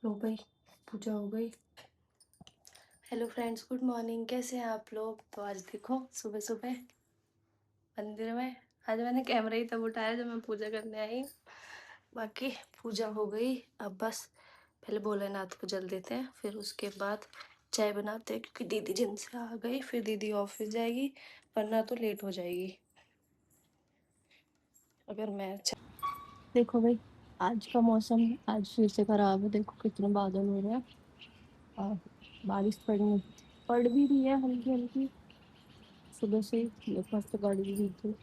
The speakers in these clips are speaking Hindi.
लो भाई, पूजा हो गई। Hello friends, good morning. कैसे हैं आप लोग? तो आज देखो सुबह सुबह मंदिर में, आज मैंने कैमरा ही तब उठाया जब मैं पूजा करने आई। बाकी पूजा हो गई। अब बस पहले भोलेनाथ को जल देते हैं, फिर उसके बाद चाय बनाते हैं, क्योंकि दीदी जिम से आ गई, फिर दीदी ऑफिस जाएगी, वरना तो लेट हो जाएगी अगर मैं देखो भाई, आज का मौसम आज फिर से खराब है। देखो कितने बादल हो रहे हैं और बारिश पड़ भी रही है हल्की हल्की। सुबह से मस्त पड़ भी रही थी।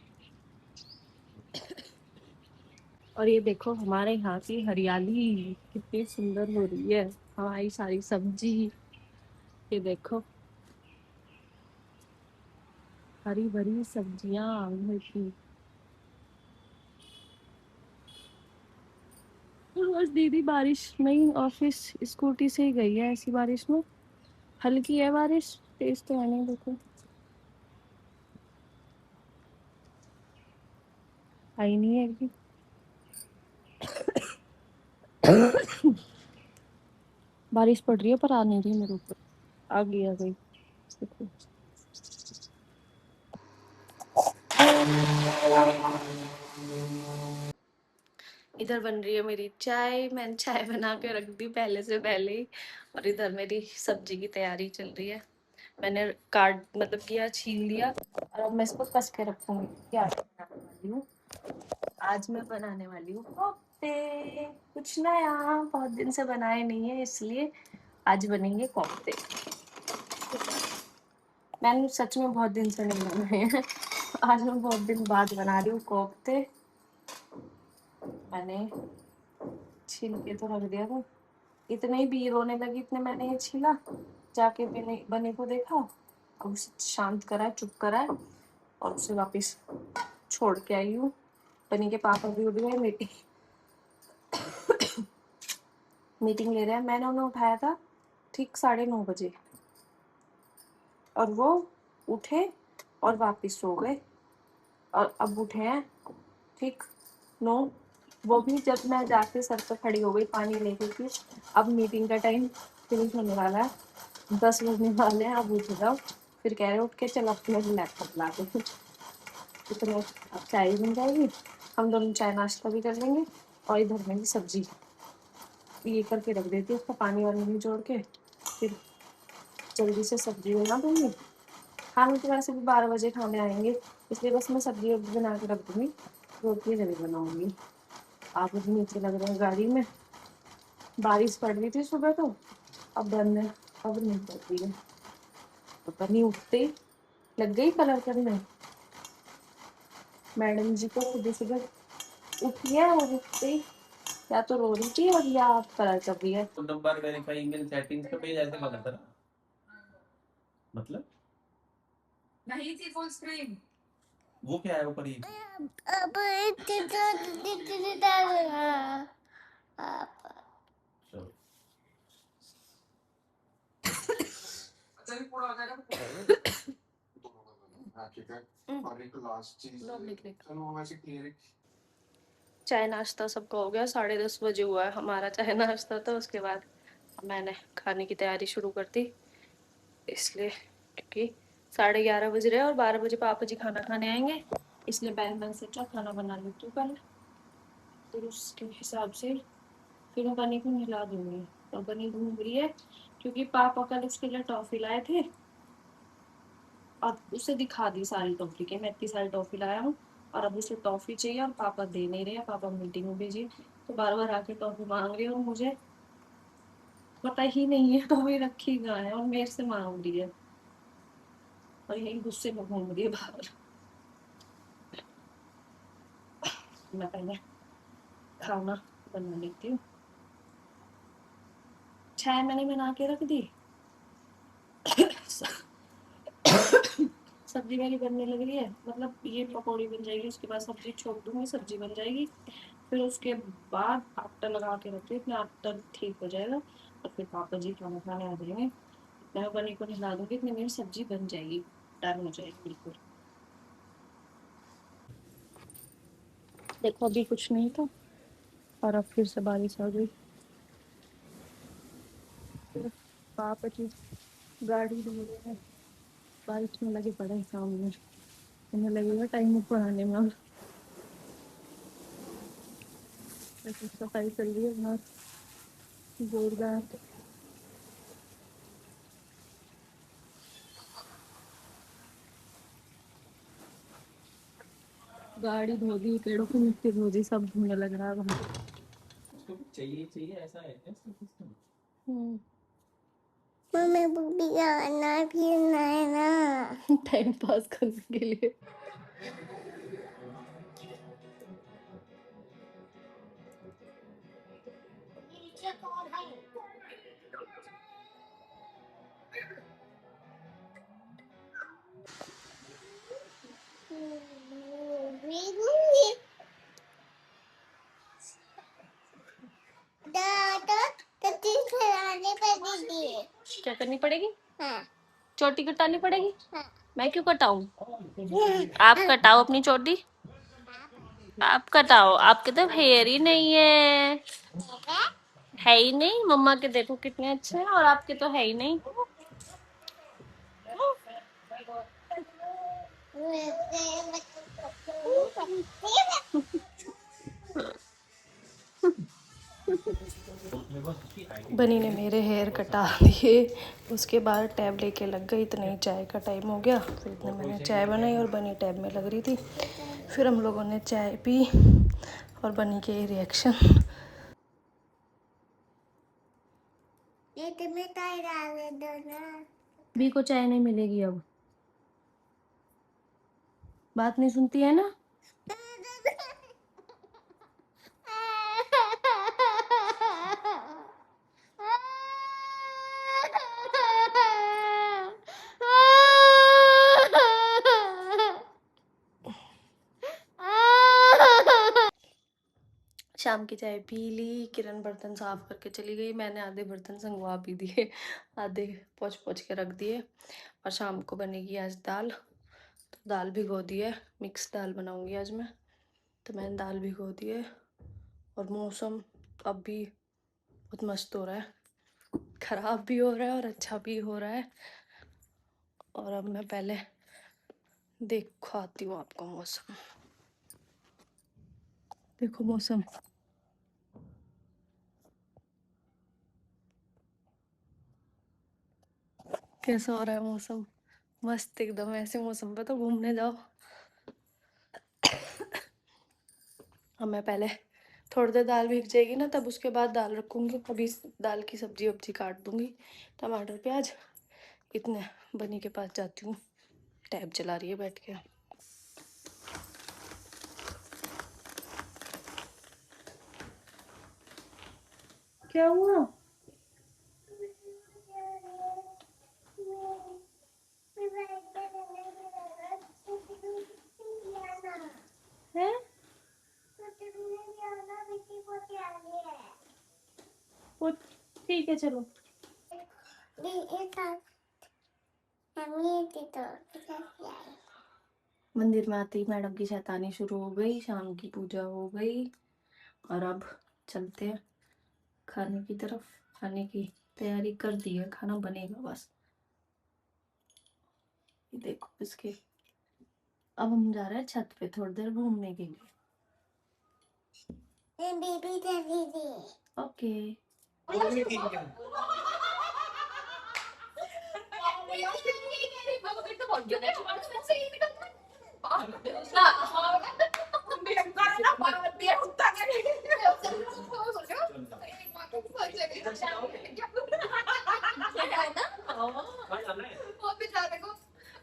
और ये देखो हमारे यहाँ की हरियाली कितनी सुंदर हो रही है। हमारी सारी सब्जी, ये देखो हरी भरी सब्जियां घर की। रोज दीदी बारिश में ही ऑफिस स्कूटी से ही गई है, ऐसी बारिश में। हल्की है बारिश, तेज तो है नहीं। देखो आई नहीं है अभी। बारिश पड़ रही है पर आ नहीं रही मेरे ऊपर। आ गई आ गई। देखो इधर बन रही है मेरी चाय। मैंने चाय बना के रख दी पहले से पहले ही। और इधर मेरी सब्जी की तैयारी चल रही है। मैंने काट मतलब किया, छील लिया, और अब मैं इसको कस के रखूंगी। क्या बनाने वाली हूँ आज? मैं बनाने वाली हूँ कोफ्ते। कुछ नया, बहुत दिन से बनाए नहीं है, इसलिए आज बनेंगे कोफ्ते। मैंने सच में बहुत दिन से नहीं बनाए हैं। आज मैं बहुत दिन बाद बना रही हूँ कोफ्ते। मैंने छील के तो रख दिया था, इतने ही बीर होने लगी, इतने मैंने ये छीला, जाके बने बने को देखा, अब उसे शांत करा, चुप करा, और उसे वापस छोड़ के आई हूँ। बनी के पापा भी उठ गए, मीटिंग ले रहे हैं। मैंने उन्हें उठाया था ठीक 9:30 बजे, और वो उठे और वापस सो गए, और अब उठे हैं ठीक 9। वो भी जब मैं जाके सर पे खड़ी हो गई पानी लेके कि अब मीटिंग का टाइम फिनिश होने वाला है, 10 बजने वाले हैं, अब उठ जाओ। फिर कह रहे उठ के चल अपने लैपटॉप ला दो। इतने अब चाय बन जाएगी, हम दोनों चाय नाश्ता भी कर लेंगे, और इधर में भी सब्जी ये करके रख देती हूँ, उसका पानी वानी भी जोड़ के, फिर जल्दी से सब्जी बना दूँगी। खाना तो वैसे भी 12 बजे खाने आएंगे, इसलिए बस मैं सब्जी बना के रख दूँगी, रोटी जल्दी बनाऊँगी। आप भी नीचे लग रहे हैं गाड़ी में। बारिश पड़ रही थी सुबह तो, अब बंद है, अब नहीं पड़ रही है। तो बनी उठते ही लग गई कलर करने। मैडम जी को सुबह सुबह उठी है, और उठते ही या तो रो रही थी और या कलर कर रही है। तो नंबर वेरीफाई ईमेल सेटिंग्स पे पेज ऐसे लगा था ना, मतलब नहीं थी फुल स्क्रीन। वो क्या है ऊपर ही? अब चलो चल पूरा हो जाएगा। और एक लास्ट चीज चलो वो वैसे क्लियर। चाय नाश्ता सबका हो गया, 10:30 बजे हुआ है हमारा चाय नाश्ता। तो उसके बाद मैंने खाने की तैयारी शुरू कर दी, इसलिए क्योंकि 11:30 बज रहे हैं और 12 बजे पापा जी खाना खाने आएंगे, इसलिए मैं सोचा खाना बना लेती हूँ पहले, फिर उसके हिसाब से फिर मैं बनी को नहला दूंगी। तो बनी घूम रही है, क्योंकि पापा कल उसके लिए टॉफी लाए थे, और उसे दिखा दी सारी टॉफी के, मैं इतनी सारी टॉफी लाया हूँ, और अब उसे टॉफी चाहिए, और पापा दे नहीं रहे, पापा मीटिंग में बिजी, तो बार बार आके टॉफी मांग रही है, और मुझे पता ही नहीं है टॉफी रखी कहाँ है, और मेरे से मांग रही है, और यही गुस्से में घूम रही है बाहर। मैं पहले खाना बना लेती हूँ। चाय मैंने बना के रख दी, सब्जी मेरी बनने लग रही है, मतलब ये पकौड़ी बन जाएगी, उसके बाद सब्जी छोड़ दूंगी, सब्जी बन जाएगी, फिर उसके बाद आटा लगा के रखती हूँ, इतना आटा ठीक हो जाएगा, और फिर पापा जी खाना खाने आ जाएंगे, मैं बनी को नहला दूंगी, इतनी मेरी सब्जी बन जाएगी, डन हो जाएगी बिल्कुल। देखो अभी कुछ नहीं था, और अब फिर से बारिश आ गई। पापा की गाड़ी धो रहे हैं, बारिश में लगे पड़े हैं सामने, इन्हें लगेगा टाइम ऊपर आने में। और सफाई चल रही है बाहर जोरदार। गाड़ी धो दी, पेड़ों की मिट्टी धो दी, सब धोने लग रहा है वहाँ। चाहिए ऐसा है क्या सिस्टम? मम्मी भी गाना भी है ना टाइम पास करने के लिए। क्या करनी पड़ेगी? हाँ। चोटी कटानी पड़ेगी? हाँ। मैं क्यों कटाऊं? आप कटाओ अपनी चोटी। आप कटाओ, आपके तो हेयर ही नहीं है ही नहीं। मम्मा के देखो कितने अच्छे हैं और आपके तो है ही नहीं। बनी ने मेरे हेयर कटा दिए, उसके बाद टैब लेके लग गई। इतना ही चाय का टाइम हो गया, फिर इतने मैंने चाय बनाई और बनी टैब में लग रही थी। फिर हम लोगों ने चाय पी और बनी के रिएक्शन। बी को चाय नहीं मिलेगी अब, बात नहीं सुनती है ना। शाम की चाय पी ली, किरण बर्तन साफ करके चली गई, मैंने आधे बर्तन संगवा भी दिए, आधे पोंछ पोंछ के रख दिए। और शाम को बनेगी आज दाल, तो दाल भिगो दी है, मिक्स दाल बनाऊंगी आज मैं, तो मैंने दाल भिगो दी है। और मौसम अब भी बहुत मस्त हो रहा है, खराब भी हो रहा है और अच्छा भी हो रहा है। और अब मैं पहले दिखाती हूँ आपको मौसम। देखो मौसम कैसा हो रहा है, मौसम मस्त एकदम। ऐसे मौसम पे तो घूमने जाओ। अब मैं पहले थोड़ी देर दाल भीग जाएगी ना, तब उसके बाद दाल रखूंगी, तभी दाल की सब्जी वब्जी काट दूंगी, टमाटर प्याज। इतने बनी के पास जाती हूँ, टैब चला रही है बैठ के। क्या हुआ? है? वो ठीक है चलो। मंदिर में आते ही मैडम की शैतानी शुरू हो गई, शाम की पूजा हो गई और अब चलते हैं खाने की तरफ। खाने की तैयारी कर दी है, खाना बनेगा बस। ये देखो इसके। अब हम जा रहे हैं छत पे थोड़ी देर घूमने के लिए। ओके।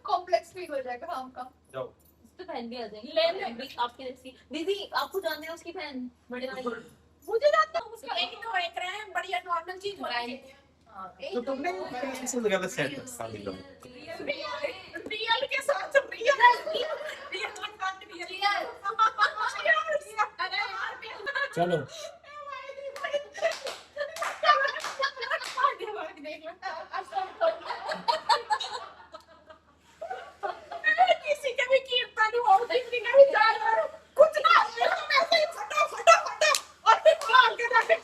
कॉम्प्लेक्स फील हो जाएगा हमका। तो बहन भी आ जाएगी, ले आपकी जैसी दीदी, आपको जानते हैं उसकी बहन बड़े वाली। मुझे जानता हूँ उसका एक तो एक रहे हैं, बढ़िया नॉर्मल चीज बनाई। तो तुमने कैसे लगा सेट शादी का रियल के साथ रियल चलो किसी के भी कीर्तन हो, किसी के भी जाए कुछ ना ऐसे ही फटा फटा फटा और फिर आगे जाके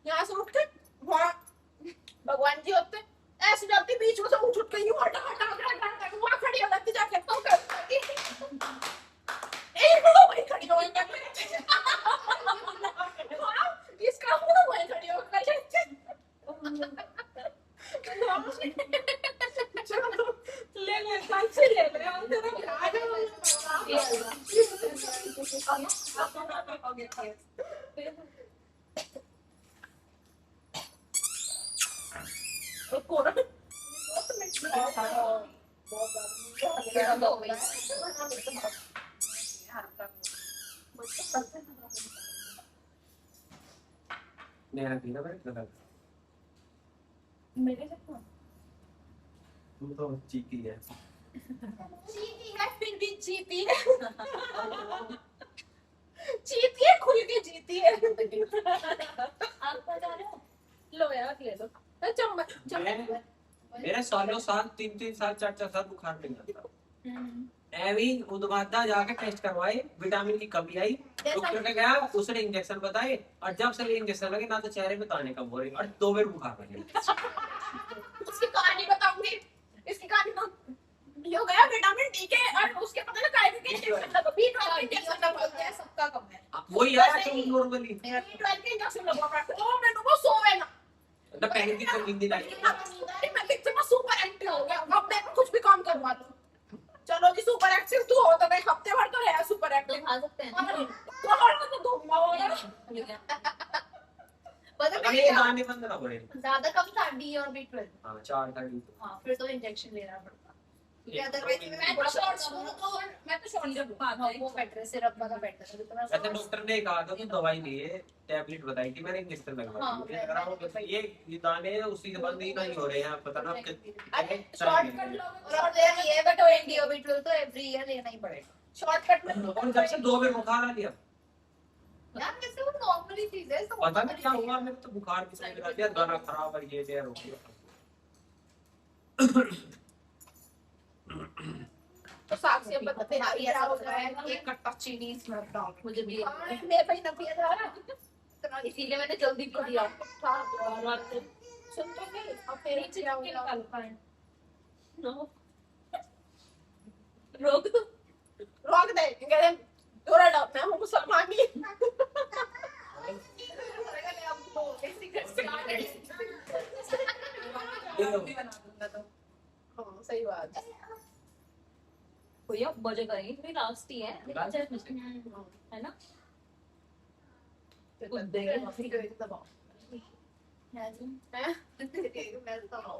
यहाँ से उठ के वहाँ भगवान जी होते ऐसे जाती बीच में से उठ के यूं हटा हटा हटा हटा वहाँ खड़ी हो जाती जाके तो करती एक तो वही खड़ी हो जाती इसका मुंह वही खड़ी हो ले ले से ले ले हम तेरा आ मेरे तू तो चीती है फिर भी जीती है जीती है खुल के जीती है आप बता रहे हो लो यार ले लो मेरे सालों साल 3 साल 4 साल बुखार नहीं आता एवी उदवादा जाके टेस्ट करवाए विटामिन की कमी आई डॉक्टर के गया उसने इंजेक्शन बताए और जब से इंजेक्शन लगे ना तो चेहरे पे दाने कम हो रहे और 2 बार बुखार लगे उसकी कहानी बताऊंगी इसकी कहानी तो यो गया विटामिन डी के और उसके पता ना काय के इंजेक्शन लगा B12 इंजेक्शन लगा सबका कम है वो यार तुम नॉर्मली B12 के इंजेक्शन लगा तो मैंने वो सोवे ना तो पहले की तो नींद आई मैं कितना सुपर एक्टिव हो गया अब मैं कुछ भी काम करवा दूं चलो जी सुपर एक्टिव तू हो तो मैं हफ्ते भर तो रहा सुपर एक्टिव खा सकते हैं तो दूंगा अगर ये दाने बंद ना पड़े ज्यादा कम था डी और B12 हां 4 था डी हां फिर तो इंजेक्शन लेना पड़ता क्योंकि अदरवाइज मैं तो शॉर्ट हाँ वो बेटर सिरप वाला बेटर है वैसे डॉक्टर ने कहा था कि दवाई ली है टैबलेट बताई थी मैंने इंजेक्शन लगवा दिया लग रहा हूं ये दाने उसी से बंद ही नहीं हो रहे हैं पता ना शॉर्टकट लोगे और दे ये बट एनडीओ B12 तो एवरी ईयर लेना ही पड़ेगा शॉर्टकट में और जब से 2 बार बुखार आ गया यार कैसे वो नॉर्मली चीज है पता नहीं क्या हुआ मेरे तो बुखार की समझ आ गया गाना खराब है ये हो गया तो साक्षी अब बताते हैं ऐसा हो रहा है एक कट्टा चीनी इसमें डाल मुझे भी मैं भाई ना पिया जा रहा तो इसीलिए मैंने जल्दी कर दिया सुन तो नहीं अब फिर नीचे जाऊंगी निकाल पाए नो रोक दे कहते थोड़ा डाउट मैं हूं मुसलमान ही सही बात कोई अब बजे करेंगे क्योंकि लास्ट ही है ना कुछ देंगे फिर कोई दबाओ हैं मैं दबाओ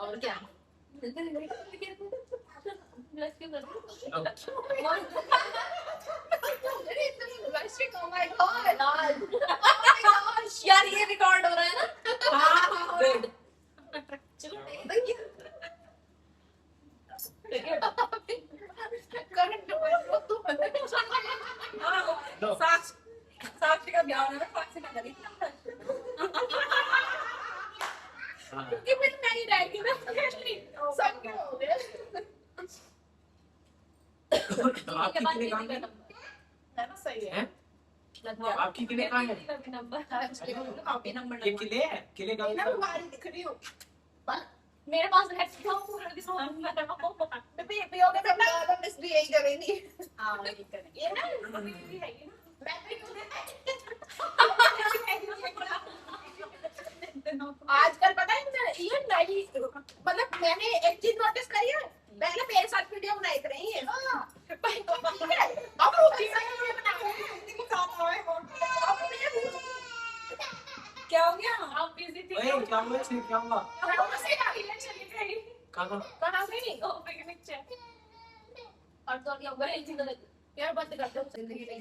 और क्या यार ये रिकॉर्ड हो रहा है ना हाँ चलो साक्षी का ब्याह होना है साक्षी का गली क्योंकि फिर नहीं रहेगी ना सब क्या हो गया आपकी कितने काम है है ना सही है आपकी कितने काम है नंबर ये किले का ना हमारी दिख रही हो मेरे पास है पूरा बेबी पियोगे तो मैं मिस भी यही करेंगी हां यही करेंगे ये ना भी है ये मैं आजकल पता है ये नई मतलब मैंने एक चीज नोटिस करी है पहले मेरे साथ वीडियो बनाई कर रही है अब वो क्या हो गया आप बिजी थी क्या हुआ चली गई कहां गई ओ पिकनिक से और तो क्या होगा एक यार बात करते हो जिंदगी नहीं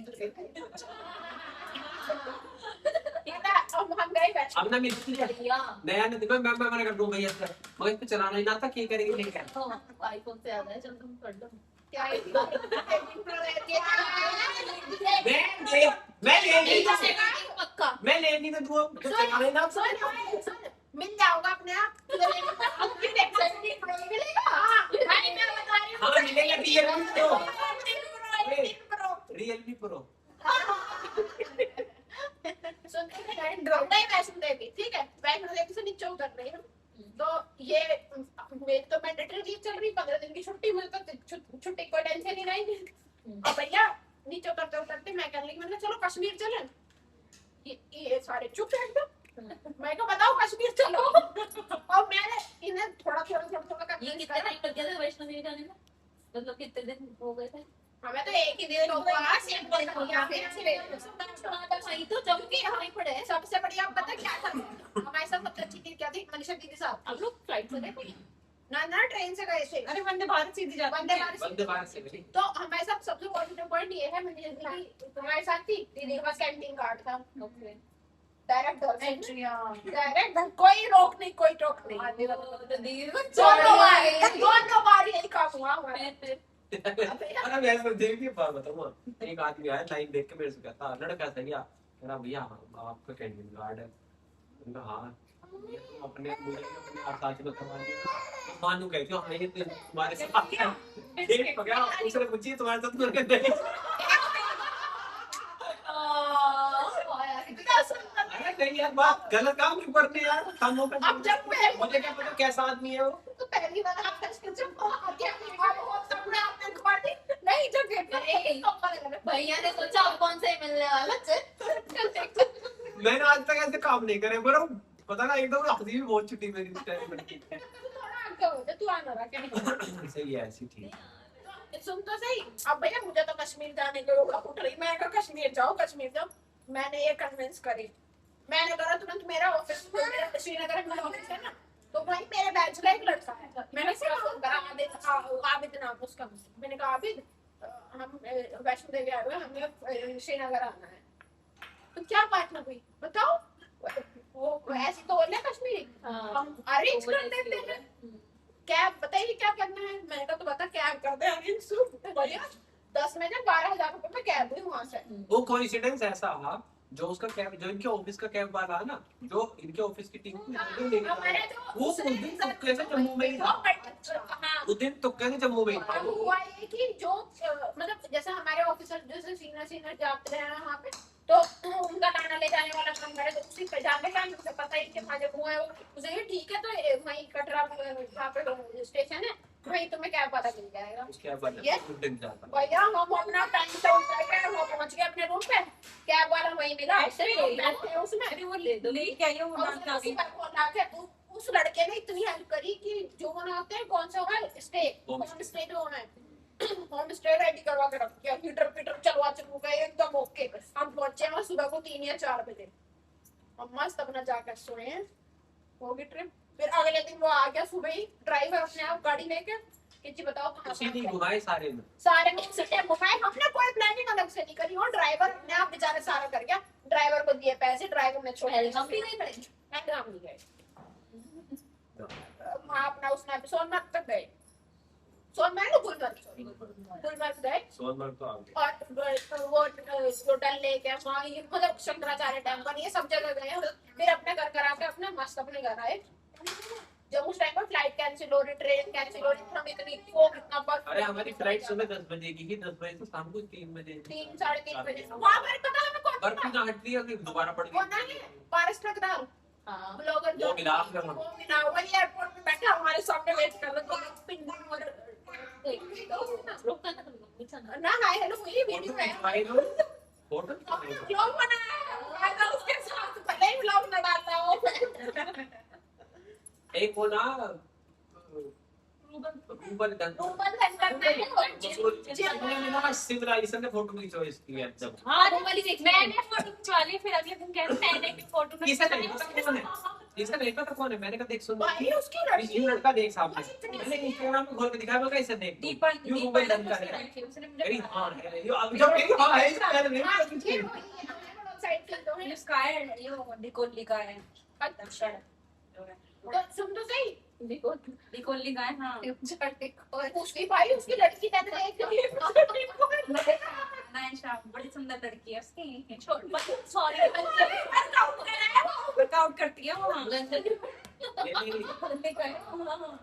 अब हम गए बैठ अब ना मिलती है नया नहीं देखो मैं मना कर दूं भैया सर मगर इस पे चलाना ही ना था क्या करेंगे नहीं कर तो आईफोन से ज्यादा है चल तुम कर दो क्या मैं ले नहीं पक्का मैं ले नहीं तो तू चलाने ना मिल जाओगा अपने आप मिलेगा भाई मैं बता रही हूं हां मिलेगा Realme pro pro Realme pro हां सुन नहीं वैष्णो देवी, ठीक है, वैष्णो देवी से नीचे उतर रही हूँ, तो ये मेरी तो मैंडेटरी लीव चल रही, 15 दिन की छुट्टी, मुझे तो छुट्टी कोई टेंशन ही नहीं। और भैया नीचे उतरते उतरते मैं कहने लगी, मैंने चलो कश्मीर चलें, ये सारे चुप है एकदम। मैं को बताओ कश्मीर चलो, और मैंने इन्हें थोड़ा ये कितना टाइम लग गया था वैष्णो देवी जाने में? मतलब कितने दिन हो गए थे? हमें तो एक ही दिन होगा, सेम दिन होगा, फिर से वही तो जब के यहाँ पड़े हैं। सबसे बढ़िया पता है क्या था, हमारे साथ सबसे अच्छी चीज क्या थी, मनीषा दीदी साथ आप लोग फ्लाइट से गए थे? ना ट्रेन से गए थे। अरे वंदे भारत सीधी जाती वंदे है। भारत वंदे भारत से गई। तो हमारे साथ सबसे पॉजिटिव पॉइंट ये है, मनीषा दीदी हमारे साथ थी, दीदी के पास कैंटीन कार्ड था, ओके। डायरेक्ट एंट्री डायरेक्ट, कोई रोक नहीं, कोई टोक नहीं, तो दीदी को दोनों बार यही काम हुआ हमारा। अरे मैं देख के बात बताऊं, एक आदमी आया लाइन देख के मेरे से कहता, लड़का सही है, कह रहा भैया आपका कैंटीन कार्ड है। मैंने कहा हाँ, ये तुम अपने मुझे अपने आप साथ में करवा दिया। मानू कहती हो हाँ ये तो तुम्हारे साथ है, एक पकड़ा उसने पूछी तुम्हारे साथ करके नहीं। अरे नहीं यार, बात गलत काम क्यों करते हैं यार, कामों का अब जब मैं मुझे क्या पता कैसा आदमी है वो। तो पहली बार आपने जब आके अपनी बात बहुत सामने आपने खबर दी नहीं, जब गेट भैया ने सोचा अब कौन से मिलने वाला मैंने आज तक ऐसे काम नहीं करे, पर पता ना एकदम हंसी भी बहुत छुट्टी मेरी इस टाइम पर। थोड़ा आगे हो जा, तू आना रहा क्या सही है, ऐसी थी। सुन तो सही, अब भैया मुझे तो कश्मीर जाने को होगा उठ रही, मैं कहा कश्मीर जाओ कश्मीर जाओ। मैंने ये कन्विंस करी, मैंने कहा तुरंत मेरा ऑफिस श्रीनगर में ऑफिस है ना, तो वहीं मेरे बैच का एक लड़का है, मैंने उसका फोन करा, आबिद नाम उसका, मैंने कहा आबिद हम वैष्णो देवी आए हुए, हमें श्रीनगर आना है, तो क्या बात हो गई बताओ। वो ऐसे तो बोल रहे कश्मीरी, हम अरेंज कर देते हैं, कैब बताइए क्या करना है। मैंने कहा तो बता कैब कर दे अरेंज। बढ़िया 10 में 12,000 रुपए में कैब हुई वहां से। वो कोइंसिडेंस ऐसा हुआ, जो उसका कैब, जो इनके ऑफिस का कैब वाला है ना, जो इनके ऑफिस की टीम वो उस दिन तुक्के से जम्मू में ही था, उस दिन तुक्के से जम्मू में ही था। हुआ ये कि जो मतलब जैसे हमारे ऑफिसर जैसे सीनियर जाते हैं वहाँ पे, तो उनका खाना ले जाने वाला काम करे, तो उसी पे जाने का मुझे पता ही कि वहाँ जब हुआ है वो उसे ये ठीक है, तो वहीं कटरा वहाँ पे स्टेशन है, वहीं तुम्हें कैब पता चल जाएगा। उसके बाद ये उस दिन जाता भैया हम अपना टाइम से उतर के वो पहुंच गए अपने रूम पे, कैब वाला वहीं मिला, उसमें वो ले दो। लेके आई हूँ और उसी पर फोन आके उस लड़के ने इतनी हेल्प करी कि जो बनाते हैं कौन सा होगा स्टे, होम स्टे जो होना है, होम स्टे रेडी करवा के रख दिया, हीटर चलवा चलू गए एकदम ओके। हम पहुंचे वहां सुबह को 3 या 4 बजे, हम मस्त अपना जाकर सोए हैं, होगी ट्रिप। फिर अगले दिन वो आ गया सुबह ही, ड्राइवर अपने आप गाड़ी लेके कि जी बताओ कहाँ उसी दिन घुमाए सारे में। सारे में सिटे घुमाए, हमने कोई प्लानिंग अलग से नहीं करी, और ड्राइवर अपने आप बेचारे सारा कर गया, ड्राइवर को दिए पैसे, ड्राइवर ने छोड़ हम भी नहीं पड़ेंगे, हम नहीं गए वहाँ अपना उसने सोनमर्ग तक गए, सोनमर्ग गुलमर्ग गए, सोनमर्ग तो आ गए, और वो जो डल लेक है वहाँ, ये मतलब शंकराचार्य टेम्पल, ये सब जगह गए, फिर अपने घर करा के अपने मस्त अपने घर आए। जब उस टाइम पर फ्लाइट कैंसिल हो रही, ट्रेन कैंसिल हो रही, हम इतनी फोग इतना बर्फ, अरे हमारी फ्लाइट सुबह 10 बजे की थी, 10 बजे से शाम को 3 बजे 3 साढ़े 3 बजे वहाँ पर पता हमें कौन बर्फ ना हट रही है, दोबारा पड़ वो गई। नहीं पारस ठकराल हाँ ब्लॉगर वो मिला आपने हम। वो मिला, वही एयरपोर्ट में बैठा हमारे सामने वेट कर रहा था, पिंगुल और रोका ना तुम लोग ना हाय हेलो वही फोटो वीडियो है, खिंचवाई लो, फोटो खिंचवाई लो। व्लॉग बनाया मैं तो उसके साथ पहले ही व्लॉग ना डालता हूँ। एक वो ना रूबल डन रूबल सेंटर में सिविलाइजेशन ने फोटो खिंचवाई इसकी है जब। हाँ वो वाली देख मैंने फोटो खिंचवा ली, फिर अगले दिन कह रहे मैंने भी फोटो किसे नहीं पता कौन है, इसका नहीं पता कौन है, मैंने कहा देख सुन भाई उसकी ये लड़की लड़का देख सामने, मैंने इंस्टाग्राम पे खोल के दिखाया, मैं कैसे देख यू रूबल डन का है, मेरी हां है यो, अब जब मेरी हां है इसका मैंने नहीं पता किसकी है। साइड के दो है इसका है ये डिकोली का है। अच्छा तो सुन तो सही डिकोली का है हाँ। उसकी भाई उसकी लड़की का नायशा बड़ी सुंदर लड़की है उसकी, सॉरी वर्कआउट करती है वो हाँ। ये नहीं डिकोली का है हाँ।